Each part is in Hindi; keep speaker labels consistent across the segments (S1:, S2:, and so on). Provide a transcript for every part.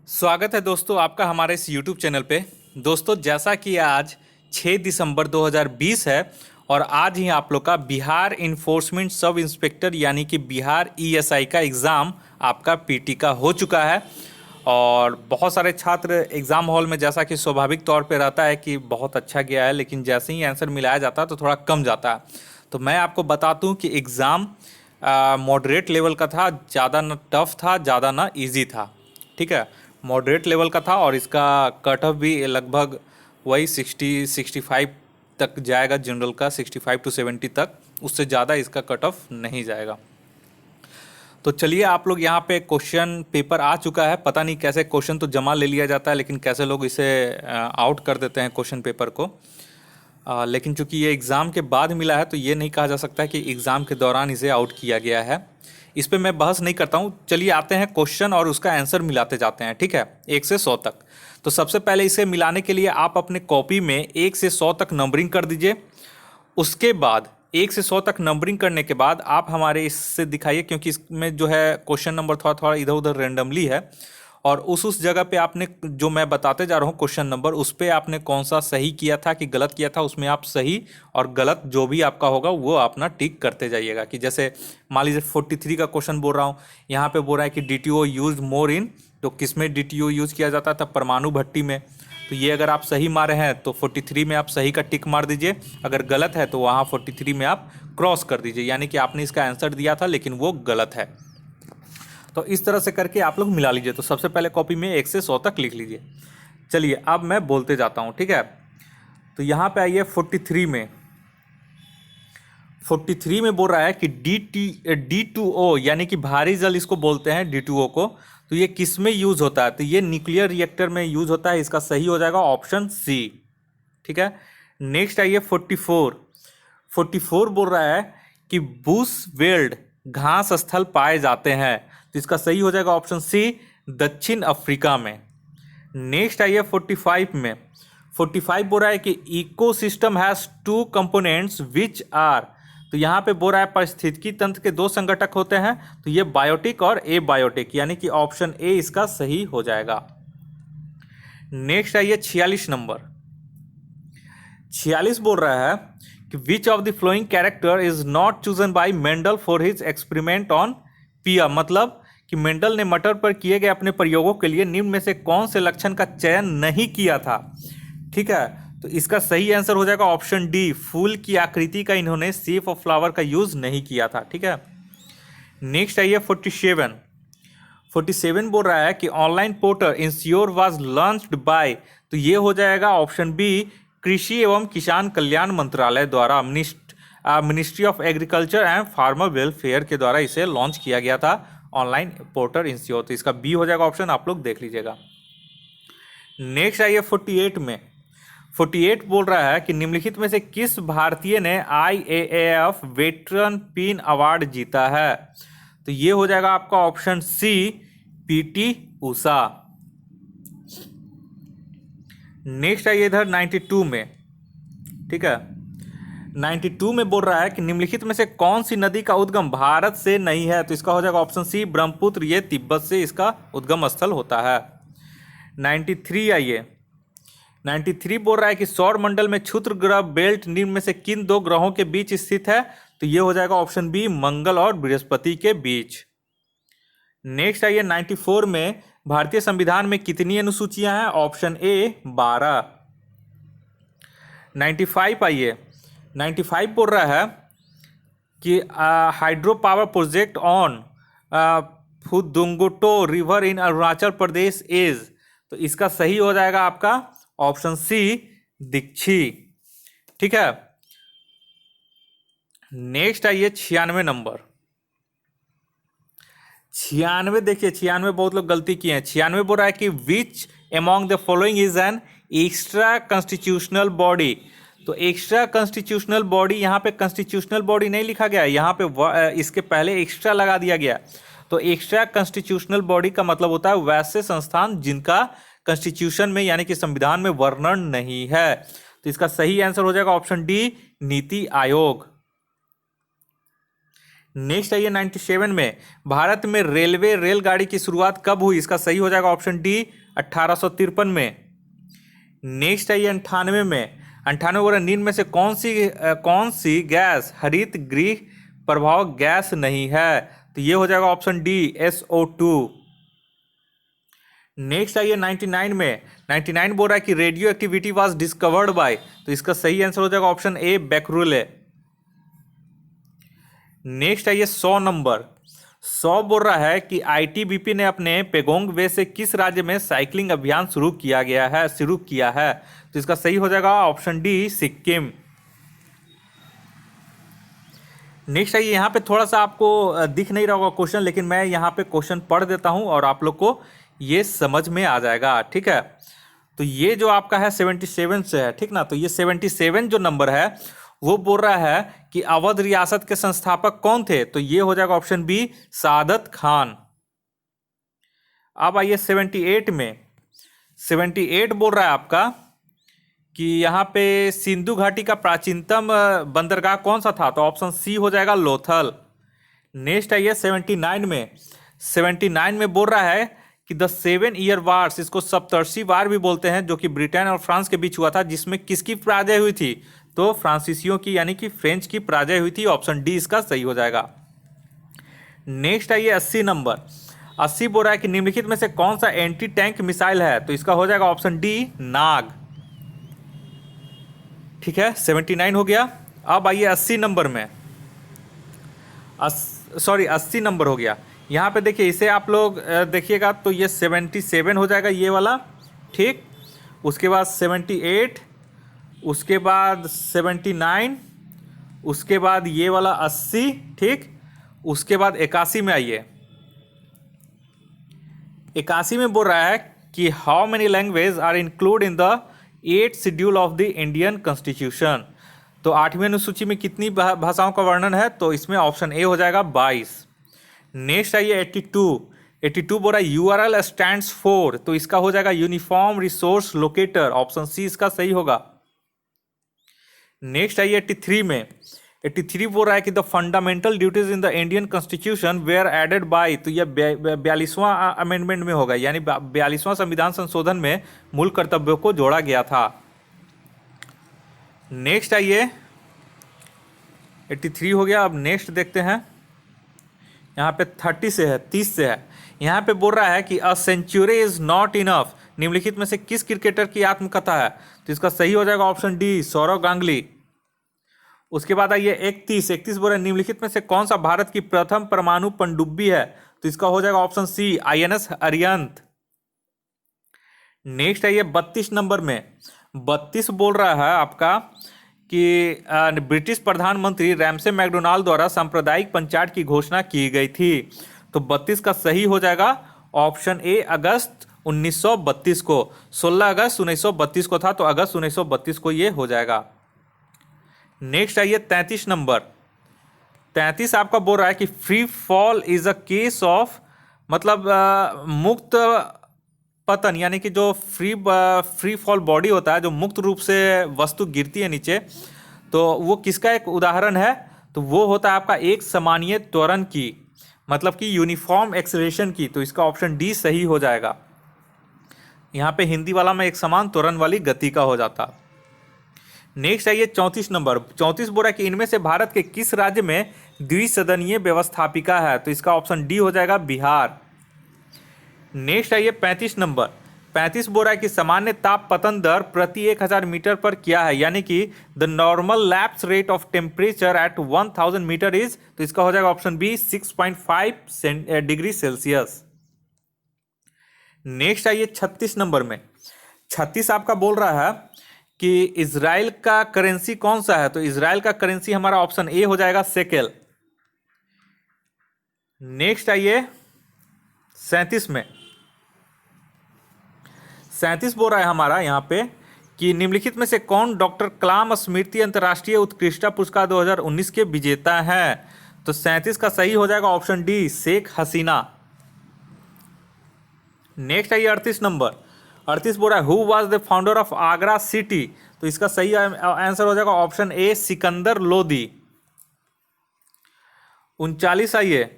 S1: स्वागत है दोस्तों आपका हमारे इस YouTube चैनल पे। दोस्तों जैसा कि आज 6 दिसंबर 2020 है और आज ही आप लोग का बिहार इन्फोर्समेंट सब इंस्पेक्टर यानी कि बिहार ईएसआई का एग्ज़ाम आपका पीटी का हो चुका है। और बहुत सारे छात्र एग्ज़ाम हॉल में जैसा कि स्वाभाविक तौर पे रहता है कि बहुत अच्छा गया है, लेकिन जैसे ही आंसर मिलाया जाता है तो थोड़ा कम जाता है। तो मैं आपको बता दूं कि एग्ज़ाम मॉडरेट लेवल का था, ज़्यादा ना टफ था ज़्यादा ना इजी था। ठीक है, मॉडरेट लेवल का था और इसका कट ऑफ भी लगभग वही 60-65 तक जाएगा। जनरल का 65 to 70 तक, उससे ज़्यादा इसका कट ऑफ नहीं जाएगा। तो चलिए, आप लोग यहाँ पे क्वेश्चन पेपर आ चुका है। पता नहीं कैसे क्वेश्चन तो जमा ले लिया जाता है, लेकिन कैसे लोग इसे आउट कर देते हैं क्वेश्चन पेपर को। लेकिन चूंकि ये एग्ज़ाम के बाद मिला है तो ये नहीं कहा जा सकता कि एग्ज़ाम के दौरान इसे आउट किया गया है। इस पे मैं बहस नहीं करता हूँ। चलिए आते हैं क्वेश्चन और उसका आंसर मिलाते जाते हैं। ठीक है, 1 से 100 तक। तो सबसे पहले इसे मिलाने के लिए आप अपने कॉपी में 1 से 100 तक नंबरिंग कर दीजिए। उसके बाद 1 से 100 तक नंबरिंग करने के बाद आप हमारे इससे दिखाइए, क्योंकि इसमें जो है क्वेश्चन नंबर थोड़ा थोड़ा इधर उधर रेंडमली है। और उस जगह पे आपने जो मैं बताते जा रहा हूँ क्वेश्चन नंबर, उस पे आपने कौन सा सही किया था कि गलत किया था, उसमें आप सही और गलत जो भी आपका होगा वो अपना टिक करते जाइएगा। कि जैसे मान लीजिए 43 का क्वेश्चन बोल रहा हूँ, यहाँ पे बोल रहा है कि डीटीओ यूज मोर इन, तो किस में डीटीओ यूज किया जाता था? परमाणु भट्टी में। तो ये अगर आप सही मारे हैं तो 43 में आप सही का टिक मार दीजिए। अगर गलत है तो वहाँ 43 में आप क्रॉस कर दीजिए, यानी कि आपने इसका आंसर दिया था लेकिन वो गलत है। तो इस तरह से करके आप लोग मिला लीजिए। तो सबसे पहले कॉपी में 1 से 100 तक लिख लीजिए। चलिए अब मैं बोलते जाता हूँ। ठीक है, तो यहाँ पे आइए 43 में। 43 में बोल रहा है कि D2O यानी कि भारी जल इसको बोलते हैं D2O को। तो ये किस में यूज होता है? तो ये न्यूक्लियर रिएक्टर में यूज होता है। इसका सही हो जाएगा ऑप्शन सी। ठीक है, नेक्स्ट आइए 44। 44 बोल रहा है कि बुश वेल्ड घास स्थल पाए जाते हैं। तो इसका सही हो जाएगा ऑप्शन सी, दक्षिण अफ्रीका में। नेक्स्ट आइए 45 में। 45 बोल रहा है कि ecosystem has 2 components which are. तो यहाँ पे बोल रहा है पारिस्थितिकी तंत्र के 2 संगठक होते हैं। तो ये बायोटिक और एबायोटिक, यानी कि ऑप्शन ए इसका सही हो जाएगा। नेक्स्ट आइए 46 नंबर। 46 बोल रहा है कि विच of the flowing character is not chosen bye Mendel for his experiment on पिया। मतलब कि मेंडल ने मटर पर किए गए अपने प्रयोगों के लिए निम्न में से कौन से लक्षण का चयन नहीं किया था? ठीक है, तो इसका सही आंसर हो जाएगा ऑप्शन डी, फूल की आकृति का इन्होंने शेप ऑफ फ्लावर का यूज नहीं किया था। ठीक है, नेक्स्ट आइए 47। 47 बोल रहा है कि online portal ensure was launched by. तो ये हो जाएगा ऑप्शन बी, कृषि एवं किसान कल्याण मंत्रालय द्वारा, ministry of agriculture and farmer welfare के द्वारा इसे लॉन्च किया गया था, ऑनलाइन पोर्टल इंश्योर। तो इसका बी हो जाएगा ऑप्शन, आप लोग देख लीजिएगा। नेक्स्ट आइए 48 में। 48 बोल रहा है कि निम्नलिखित में से किस भारतीय ने IAAF वेटरन पिन अवार्ड जीता है? तो ये हो जाएगा आपका option C, PT Usha. Next आइए इधर 92 में। ठीक है, 92 में बोल रहा है कि निम्नलिखित में से कौन सी नदी का उद्गम भारत से नहीं है? तो इसका हो जाएगा ऑप्शन सी, ब्रह्मपुत्र। ये तिब्बत से इसका उद्गम स्थल होता है। 93 आइए। 93 बोल रहा है कि सौर मंडल में क्षुद्र ग्रह बेल्ट निम्न में से किन 2 ग्रहों के बीच स्थित है? तो ये हो जाएगा ऑप्शन बी, मंगल और बृहस्पति के बीच। नेक्स्ट आइए 94 में। भारतीय संविधान में कितनी अनुसूचियां हैं? Option A, 12। 95 आइए। 95 बोल रहा है कि हाइड्रो पावर प्रोजेक्ट ऑन फुदुंगुटो river in Arunachal Pradesh is. तो इसका सही हो जाएगा आपका ऑप्शन सी, दीक्षी। ठीक है, नेक्स्ट आइए 96 नंबर। 96 देखिए, 96 बहुत लोग गलती किए हैं। 96 बोल रहा है कि which among the following is an extra constitutional body. तो एक्स्ट्रा कॉन्स्टिट्यूशनल बॉडी, यहाँ पे कॉन्स्टिट्यूशनल बॉडी नहीं लिखा गया है, यहाँ पे इसके पहले एक्स्ट्रा लगा दिया गया। तो एक्स्ट्रा कॉन्स्टिट्यूशनल बॉडी का मतलब होता है वैसे संस्थान जिनका कॉन्स्टिट्यूशन में यानी कि संविधान में वर्णन नहीं है। तो इसका सही आंसर हो जाएगा option D, NITI Aayog. Next है ये 97 में भारत में रेलगाड़ी की शुरुआत कब हुई? इसका सही हो जाएगा ऑप्शन डी 1853 में। नेक्स्ट है ये 98 में, 98 और 99 में से कौन सी गैस हरित गृह प्रभाव गैस नहीं है? तो ये हो जाएगा ऑप्शन डी SO2। नेक्स्ट है ये 99 में, 99 बोल रहा है कि radio activity was discovered by, तो इसका सही आंसर हो जाएगा ऑप्शन ए बैकरूले। नेक्स्ट है ये 100 नंबर, 100 बोल रहा है कि ITBP ने अपने पेगोंग वे से किस राज्य में साइकिलिंग अभियान शुरू किया है? तो इसका सही हो जाएगा ऑप्शन डी सिक्किम। नेक्स्ट है यहाँ पे थोड़ा सा आपको दिख नहीं रहा होगा क्वेश्चन, लेकिन मैं यहाँ पे क्वेश्चन पढ़ देता हूँ और आप लोग को ये समझ में आ जाएगा, ठीक है। तो ये जो आपका है 77 से है, ठीक ना। तो ये 77 जो नंबर है वो बोल रहा है कि अवध रियासत के संस्थापक कौन थे? तो ये हो जाएगा ऑप्शन बी सादत खान। अब आइए 78 में, 78 बोल रहा है आपका कि यहाँ पे सिंधु घाटी का प्राचीनतम बंदरगाह कौन सा था? तो ऑप्शन सी हो जाएगा लोथल। नेक्स्ट है ये 79 में, 79 में बोल रहा है कि द 7 ईयर वार्स, इसको सप्तर्षि वार भी बोलते हैं, जो कि ब्रिटेन और फ्रांस के बीच हुआ था, जिसमें किसकी पराजय हुई थी? तो फ्रांसीसियों की यानी कि फ्रेंच की पराजय हुई थी। ऑप्शन डी इसका सही हो जाएगा। नेक्स्ट है ये 80 नंबर, 80 बोल रहा है कि निम्नलिखित में से कौन सा एंटी टैंक मिसाइल है? तो इसका हो जाएगा ऑप्शन डी नाग, ठीक है। 79 हो गया। अब आइए 80 नंबर में, 80 नंबर हो गया। यहाँ पे देखिए, इसे आप लोग देखिएगा तो ये 77 हो जाएगा ये वाला, ठीक। उसके बाद 78, उसके बाद 79, उसके बाद ये वाला 80, ठीक। उसके बाद 81 में आइए, 81 में बोल रहा है कि how many language are include in the 8th schedule of the Indian constitution. तो 8वीं अनुसूची में कितनी भाषाओं का वर्णन है? तो इसमें ऑप्शन ए हो जाएगा 22। नेक्स्ट आइए 82, 82 बोल रहा है URL स्टैंड्स फॉर, तो इसका हो जाएगा uniform resource locator, option C इसका सही होगा। नेक्स्ट आइए 83 में, 83 बोल रहा है कि the fundamental duties in the Indian constitution were added by, तो यह 42वां अमेंडमेंट में होगा, यानी 42वां संविधान संशोधन में मूल कर्तव्यों को जोड़ा गया था। नेक्स्ट आइए 83 हो गया। अब नेक्स्ट देखते हैं, यहाँ पे 30 से है, 30 से है। यहाँ पे बोल रहा है कि a century is not enough, निम्नलिखित में से किस क्रिकेटर की आत्मकथा है? तो इसका सही हो जाएगा ऑप्शन डी सौरव गांगुली। उसके बाद आइए 31 बोल रहे निम्नलिखित में से कौन सा भारत की प्रथम परमाणु पनडुब्बी है? तो इसका हो जाएगा option C INS Arihant. Next आइए 32 नंबर में, 32 बोल रहा है आपका कि ब्रिटिश प्रधानमंत्री रैमसे मैकडोनाल्ड द्वारा सांप्रदायिक पंचायत की घोषणा की गई थी। तो 32 का सही हो जाएगा ऑप्शन ए अगस्त 1932 को, 16 अगस्त 1932 को था, तो अगस्त 1932 को ये हो जाएगा। नेक्स्ट आइए 33 नंबर, 33 आपका बोल रहा है कि free fall is a case of, मतलब मुक्त पतन, यानी कि जो फ्री फॉल बॉडी होता है, जो मुक्त रूप से वस्तु गिरती है नीचे, तो वो किसका एक उदाहरण है? तो वो होता है आपका एक समानीय त्वरण की, मतलब कि यूनिफॉर्म एक्सेलरेशन की। तो इसका ऑप्शन डी सही हो जाएगा। यहाँ पे हिंदी वाला में एक समान त्वरण वाली गति का हो जाता। नेक्स्ट आइए 34 नंबर, 34 बोल रहा है कि इनमें से भारत के किस राज्य में द्विसदनीय व्यवस्थापिका है? तो इसका ऑप्शन डी हो जाएगा बिहार। नेक्स्ट आइए 35 नंबर, 35 बोल रहा है कि सामान्य ताप पतन दर प्रति 1000 मीटर पर क्या है, यानी कि the normal lapse rate of temperature at 1000 metre is, तो इसका हो जाएगा option B 6.5 degree Celsius. Next आइए 36 नंबर में, 36 आपका बोल रहा है कि इजराइल का करेंसी कौन सा है? तो इजराइल का करेंसी हमारा ऑप्शन ए हो जाएगा शेकेल। नेक्स्ट आइए 37 में, 37 बोल रहा है हमारा यहाँ पे कि निम्नलिखित में से कौन डॉक्टर कलाम स्मृति अंतर्राष्ट्रीय उत्कृष्टता पुरस्कार 2019 के विजेता हैं? तो 37 का सही हो जाएगा option D Sheikh Hasina. Next आइए 38 नंबर, 38 बोल रहा है who was the founder of Agra city? तो इसका सही आंसर हो जाएगा ऑप्शन ए सिकंदर लोदी। 39 आइए।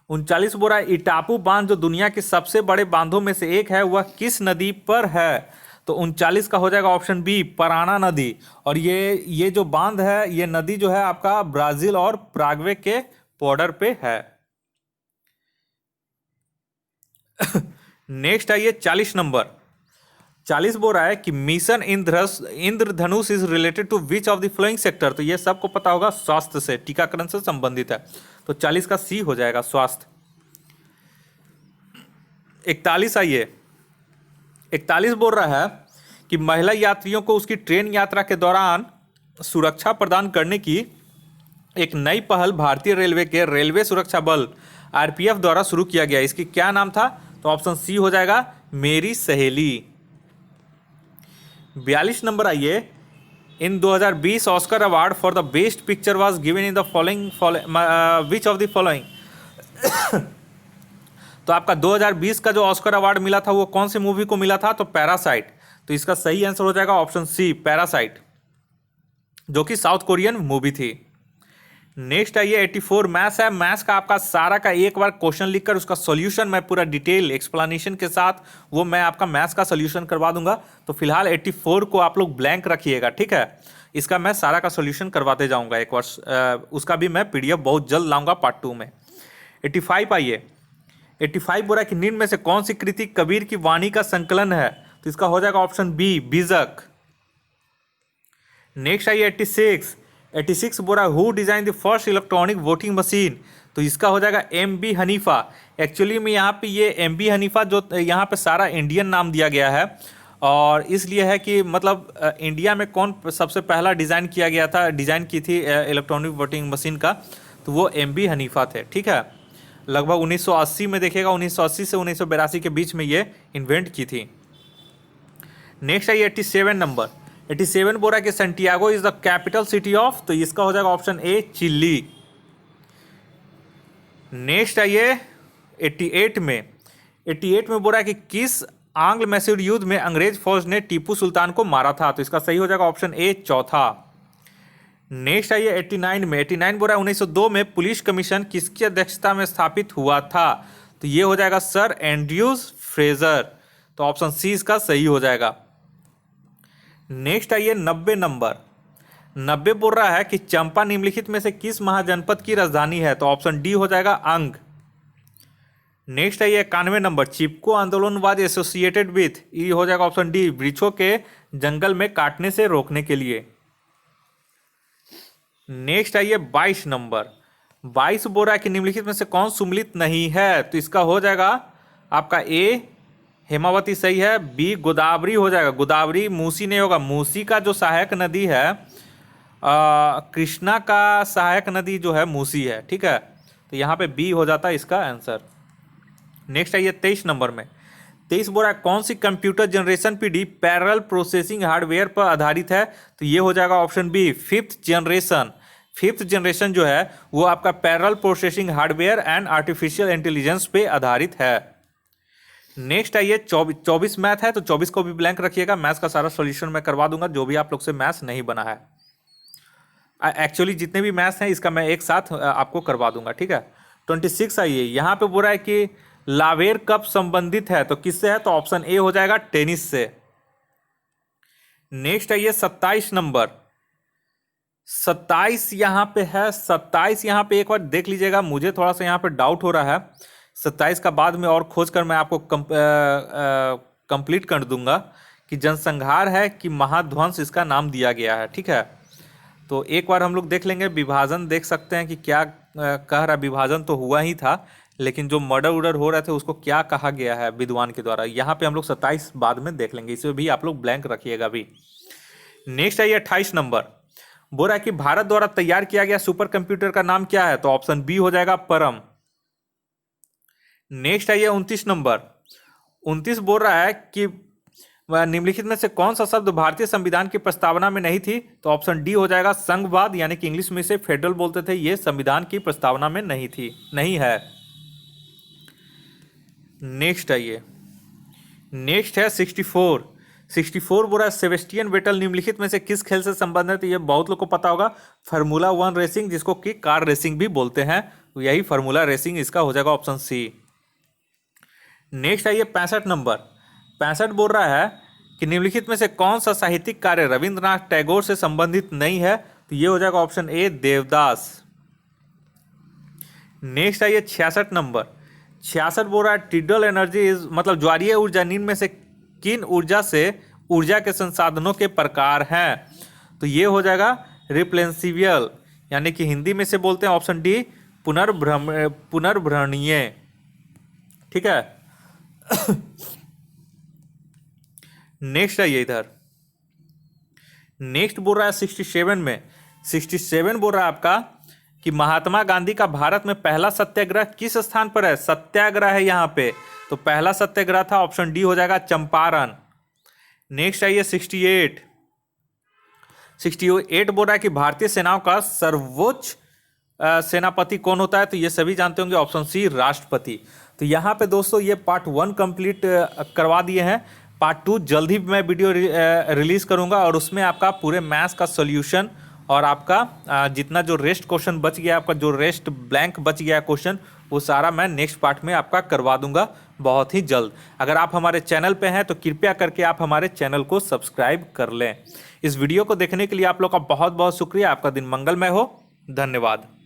S1: 39 बोल रहा है इटापू बांध जो दुनिया के सबसे बड़े बांधों में से एक है वह किस नदी पर है? तो 39 का हो जाएगा ऑप्शन बी, पराना नदी। और ये जो बांध है ये नदी जो है आपका ब्राजील और प्रागवे के बॉर्डर पे है। नेक्स्ट आइए 40 नंबर। 40 बोल रहा है कि mission Indradhanush is related to which of the flowing sector. तो ये सबको पता होगा, स्वास्थ्य से, टीकाकरण से संबंधित है। तो 40 का सी हो जाएगा, स्वास्थ्य। 41 आइए। 41 बोल रहा है कि महिला यात्रियों को उसकी ट्रेन यात्रा के दौरान सुरक्षा प्रदान करने की एक नई पहल भारतीय रेलवे के रेलवे सुरक्षा बल आरपीएफ द्वारा शुरू किया गया। इसकी क्या नाम था? तो ऑप्शन सी हो जाएगा, मेरी सहेली। 42 नंबर आइए। इन 2020 Oscar award for the best picture was given in the following which of the following. तो आपका 2020 का जो ऑस्कर अवार्ड मिला था वो कौन सी मूवी को मिला था? तो पैरासाइट। तो इसका सही आंसर हो जाएगा ऑप्शन सी, पैरासाइट, जो कि साउथ कोरियन मूवी थी। नेक्स्ट आइए 84 मैथ्स है। मैथ्स का आपका सारा का एक बार क्वेश्चन लिखकर उसका सॉल्यूशन मैं पूरा डिटेल एक्सप्लेनेशन के साथ वो मैं आपका मैथ्स का सॉल्यूशन करवा दूंगा। तो फिलहाल 84 को आप लोग ब्लैंक रखिएगा, ठीक है। इसका मैं सारा का सॉल्यूशन करवाते जाऊंगा एक बार, उसका भी मैं पीडीएफ बहुत जल्द लाऊंगा पार्ट 2 में। 85 आइए। 85 बोला कि निम्न में से कौन सी कृति कबीर की वाणी का संकलन है? तो इसका हो जाएगा ऑप्शन बी, बीजक। नेक्स्ट आइए 86। 86 बोला who design the first electronic voting machine? तो इसका हो जाएगा एम बी हनीफा। एक्चुअली में यहाँ पे ये एम बी हनीफा जो यहाँ पे सारा इंडियन नाम दिया गया है, और इसलिए है कि मतलब इंडिया में कौन सबसे पहला डिज़ाइन किया गया था, डिज़ाइन की थी इलेक्ट्रॉनिक वोटिंग मशीन का, तो वो एम बी हनीफा थे, ठीक है। लगभग 1980 में देखिएगा, 1980 से 1982 के बीच में ये इन्वेंट की थी। नेक्स्ट है 87 नंबर। 87 बोल रहा है कि Santiago is the capital city of? तो इसका हो जाएगा ऑप्शन ए, चिली। नेक्स्ट आइए 88 में। 88 में बोल रहा है कि किस आंग्ल मैसूर युद्ध में अंग्रेज फौज ने टीपू सुल्तान को मारा था? तो इसका सही हो जाएगा ऑप्शन ए, चौथा। नेक्स्ट आइए 89 में। 89 बोल रहा है 1902 में पुलिस कमीशन किसकी अध्यक्षता में स्थापित हुआ था? तो ये हो जाएगा सर एंड्रयूज फ्रेजर। तो ऑप्शन सी इसका सही हो जाएगा। नेक्स्ट आइए 90 नंबर। 90 बोल रहा है कि चंपा निम्नलिखित में से किस महाजनपद की राजधानी है? तो ऑप्शन डी हो जाएगा अंग। नेक्स्ट आइए 91 नंबर। चिपको आंदोलन वाज एसोसिएटेड विथ? ये हो जाएगा ऑप्शन डी, वृक्षों के जंगल में काटने से रोकने के लिए। नेक्स्ट आइए 22 नंबर। 22 बोल रहा है कि निम्नलिखित में से कौन सुमिलित नहीं है? तो इसका हो जाएगा आपका ए, हेमावती सही है, बी गोदावरी हो जाएगा, गोदावरी, मूसी नहीं होगा, मूसी का जो सहायक नदी है कृष्णा का सहायक नदी जो है मूसी है, ठीक है। तो यहाँ पे बी हो जाता है इसका आंसर। नेक्स्ट आइए 23 नंबर में। 23 बोल रहा है कौन सी कंप्यूटर जनरेशन पीढ़ी पैरेलल प्रोसेसिंग हार्डवेयर पर आधारित है? तो ये हो जाएगा option B, fifth generation. Fifth generation जो है वो आपका parallel processing hardware and artificial intelligence पे आधारित है। नेक्स्ट आइए 24 मैथ है, तो 24 को भी ब्लैंक रखिएगा। मैथ्स का सारा सॉल्यूशन मैं करवा दूंगा जो भी आप लोग से मैथ्स नहीं बना है। एक्चुअली जितने भी मैथ्स हैं इसका मैं एक साथ आपको करवा दूंगा, ठीक है। 26 आइए। यहाँ पे बोल रहा है कि लावेर कप संबंधित है, तो किससे है? तो ऑप्शन ए हो जाएगा, टेनिस से। नेक्स्ट आइए 27 नंबर। 27 यहाँ पे है। 27 यहाँ पे एक बार देख लीजिएगा, मुझे थोड़ा सा यहाँ पे डाउट हो रहा है। 27 का बाद में और खोज कर मैं आपको कंप्लीट कर दूंगा कि जनसंहार है कि महाध्वंस इसका नाम दिया गया है, ठीक है। तो एक बार हम लोग देख लेंगे, विभाजन देख सकते हैं कि क्या कह रहा। विभाजन तो हुआ ही था, लेकिन जो मर्डर उडर हो रहे थे उसको क्या कहा गया है विद्वान के द्वारा, यहाँ पे हम लोग 27 बाद में देख लेंगे। इसे भी आप लोग ब्लैंक रखिएगा अभी। नेक्स्ट आइए 28 नंबर। बोल रहा है कि भारत द्वारा तैयार किया गया सुपर कंप्यूटर का नाम क्या है? तो ऑप्शन बी हो जाएगा, परम। नेक्स्ट आइए 29 नंबर। 29 बोल रहा है कि निम्नलिखित में से कौन सा शब्द भारतीय संविधान की प्रस्तावना में नहीं थी? तो ऑप्शन डी हो जाएगा, संघवाद, यानी कि इंग्लिश में इसे फेडरल बोलते थे। ये संविधान की प्रस्तावना में नहीं थी, नहीं है। नेक्स्ट आइए। नेक्स्ट है 64। 64 बोल रहा है सेबेस्टियन वेटल निम्नलिखित में से किस खेल से संबंधित है? ये बहुत लोग को पता होगा, फार्मूला 1 रेसिंग, जिसको कि कार रेसिंग भी बोलते हैं, तो यही फार्मूला रेसिंग इसका हो जाएगा ऑप्शन सी। नेक्स्ट आइए 65 नंबर। 65 बोल रहा है कि निम्नलिखित में से कौन सा साहित्यिक कार्य रविंद्रनाथ टैगोर से संबंधित नहीं है, तो ये हो जाएगा ऑप्शन ए देवदास। नेक्स्ट आइए 66 नंबर। 66 बोल रहा है टिडल एनर्जी इज मतलब ज्वारीय ऊर्जा निम्न में से किन ऊर्जा से ऊर्जा के संसाधनों के प्रकार हैं, तो ये हो जाएगा रिप्लेंसिवियल, यानी कि हिंदी में से बोलते हैं ऑप्शन डी पुनर्भरणीय। ठीक है। नेक्स्ट आइए इधर। नेक्स्ट बोल रहा है 67 में। 67 बोल रहा है आपका कि महात्मा गांधी का भारत में पहला सत्याग्रह किस स्थान पर है, सत्याग्रह है यहाँ पे, तो पहला सत्याग्रह था ऑप्शन डी हो जाएगा चंपारण। नेक्स्ट आइए 68 बोल रहा है कि भारतीय सेनाओं का सर्वोच्च सेनापति कौन होता है, तो ये सभी जानते होंगे ऑप्शन सी राष्ट्रपति। तो यहाँ पे दोस्तों ये पार्ट 1 कंप्लीट करवा दिए हैं। पार्ट 2 जल्द ही मैं वीडियो रिलीज करूँगा और उसमें आपका पूरे मैथ्स का सोल्यूशन और आपका जितना जो रेस्ट क्वेश्चन बच गया, आपका जो रेस्ट ब्लैंक बच गया क्वेश्चन, वो सारा मैं नेक्स्ट पार्ट में आपका करवा दूंगा बहुत ही जल्द। अगर आप हमारे चैनल पे हैं तो कृपया करके आप हमारे चैनल को सब्सक्राइब कर लें। इस वीडियो को देखने के लिए आप लोग का बहुत बहुत शुक्रिया। आपका दिन मंगलमय हो। धन्यवाद।